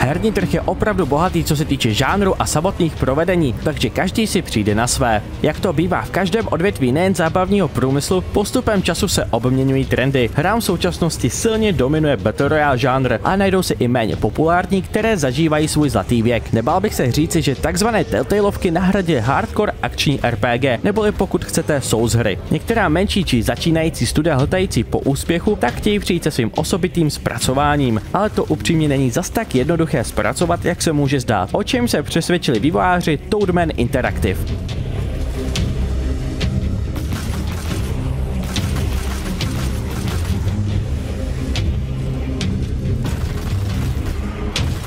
Herní trh je opravdu bohatý, co se týče žánru a samotných provedení, takže každý si přijde na své. Jak to bývá v každém odvětví nejen zábavního průmyslu, postupem času se obměňují trendy. Hrám v současnosti silně dominuje Battle Royale žánr a najdou se i méně populární, které zažívají svůj zlatý věk. Nebál bych se říci, že takzvané Telltaleovky nahradily hardcore akční RPG, neboli pokud chcete Souls hry. Některá menší či začínající studia hltající po úspěchu tak chtějí přijít se svým osobitým zpracováním, ale to upřímně není zas tak jednoduché zpracovat, jak se může zdát, o čem se přesvědčili vývojáři Toadman Interactive.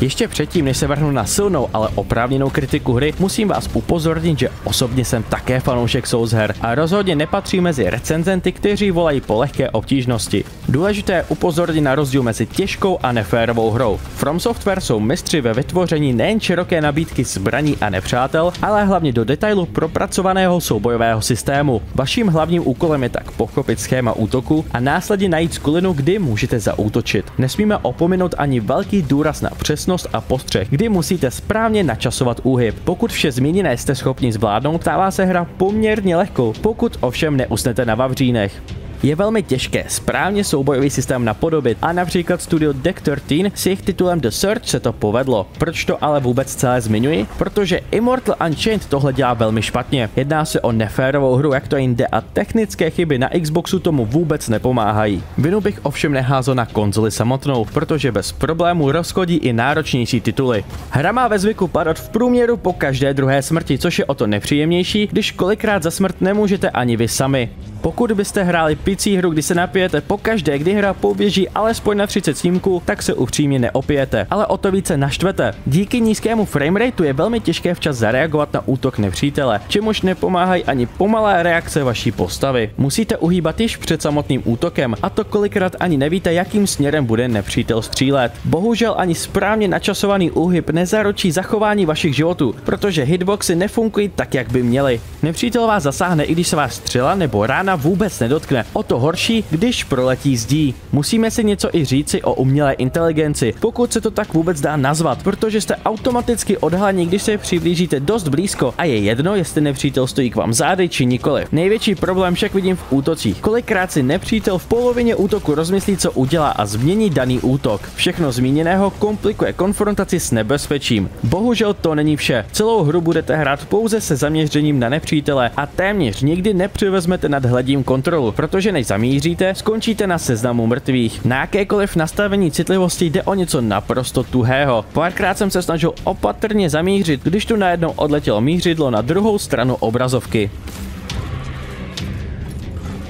Ještě předtím, než se vrhnu na silnou, ale oprávněnou kritiku hry, musím vás upozornit, že osobně jsem také fanoušek Souls her a rozhodně nepatří mezi recenzenty, kteří volají po lehké obtížnosti. Důležité je upozornit na rozdíl mezi těžkou a neférovou hrou. From Software jsou mistři ve vytvoření nejen široké nabídky zbraní a nepřátel, ale hlavně do detailu propracovaného soubojového systému. Vaším hlavním úkolem je tak pochopit schéma útoku a následně najít skulinu, kdy můžete zaútočit. Nesmíme opominout ani velký důraz na přesnost a postřeh, kdy musíte správně načasovat úhyb. Pokud vše zmíněné jste schopni zvládnout, stává se hra poměrně lehkou, pokud ovšem neusnete na vavřínech. Je velmi těžké správně soubojový systém napodobit a například studio Deck 13 s jejich titulem The Surge se to povedlo. Proč to ale vůbec celé zmiňuji? Protože Immortal Unchained tohle dělá velmi špatně. Jedná se o neférovou hru, jak to jinde, a technické chyby na Xboxu tomu vůbec nepomáhají. Vinu bych ovšem neházel na konzoli samotnou, protože bez problémů rozchodí i náročnější tituly. Hra má ve zvyku padat v průměru po každé druhé smrti, což je o to nepříjemnější, když kolikrát za smrt nemůžete ani vy sami. Pokud byste hráli picí hru, kdy se napijete pokaždé, kdy hra poběží alespoň na 30 snímků, tak se upřímně neopijete, ale o to více naštvete. Díky nízkému framerateu je velmi těžké včas zareagovat na útok nepřítele, čemuž nepomáhají ani pomalé reakce vaší postavy. Musíte uhýbat již před samotným útokem, a to kolikrát ani nevíte, jakým směrem bude nepřítel střílet. Bohužel ani správně načasovaný úhyb nezaručí zachování vašich životů, protože hitboxy nefungují tak, jak by měly. Nepřítel vás zasáhne, i když se vás střela nebo rána vůbec nedotkne. O to horší, když proletí zdí. Musíme si něco i říci o umělé inteligenci, pokud se to tak vůbec dá nazvat, protože jste automaticky odhaleni, když se přiblížíte dost blízko a je jedno, jestli nepřítel stojí k vám zády či nikoliv. Největší problém však vidím v útocích. Kolikrát si nepřítel v polovině útoku rozmyslí, co udělá, a změní daný útok. Všechno zmíněného komplikuje konfrontaci s nebezpečím. Bohužel to není vše. Celou hru budete hrát pouze se zaměřením na nepřítele a téměř nikdy nepřevezmete nad hledím kontrolu, protože než zamíříte, skončíte na seznamu mrtvých. Na jakékoliv nastavení citlivosti jde o něco naprosto tuhého. Párkrát jsem se snažil opatrně zamířit, když tu najednou odletělo mířidlo na druhou stranu obrazovky.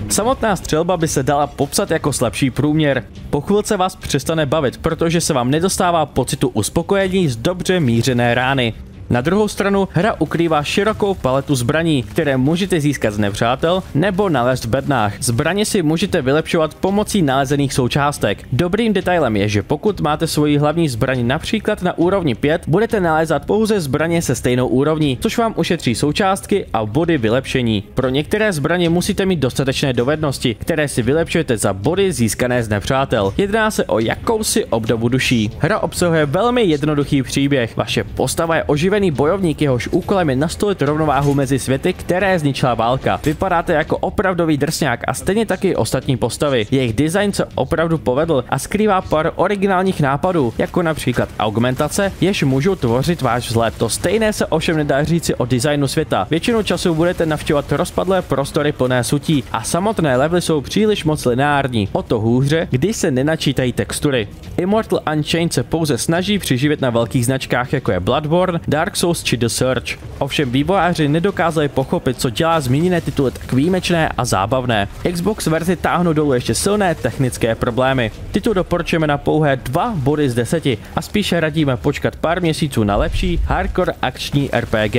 Samotná střelba by se dala popsat jako slabší průměr. Po chvilce vás přestane bavit, protože se vám nedostává pocitu uspokojení z dobře mířené rány. Na druhou stranu hra ukrývá širokou paletu zbraní, které můžete získat z nepřátel nebo nalézt v bednách. Zbraně si můžete vylepšovat pomocí nalezených součástek. Dobrým detailem je, že pokud máte svoji hlavní zbraň například na úrovni 5, budete nalézat pouze zbraně se stejnou úrovní, což vám ušetří součástky a body vylepšení. Pro některé zbraně musíte mít dostatečné dovednosti, které si vylepšujete za body získané z nepřátel. Jedná se o jakousi obdobu duší. Hra obsahuje velmi jednoduchý příběh. Vaše postava je oživený bojovník, jehož úkolem je nastolit rovnováhu mezi světy, které zničila válka. Vypadáte jako opravdový drsňák a stejně taky ostatní postavy. Jejich design se opravdu povedl a skrývá pár originálních nápadů, jako například augmentace, jež můžou tvořit váš vzhled. To stejné se ovšem nedá říci o designu světa. Většinu času budete navštěvovat rozpadlé prostory plné sutí a samotné levely jsou příliš moc lineární. O to hůře, když se nenačítají textury. Immortal Unchained se pouze snaží přiživit na velkých značkách, jako je Bloodborne, Dark Souls či The Surge. Ovšem vývojáři nedokázali pochopit, co dělá zmíněné tituly tak výjimečné a zábavné. Xbox verzi táhnou dolů ještě silné technické problémy. Titul doporučujeme na pouhé 2 body z 10 a spíše radíme počkat pár měsíců na lepší hardcore akční RPG.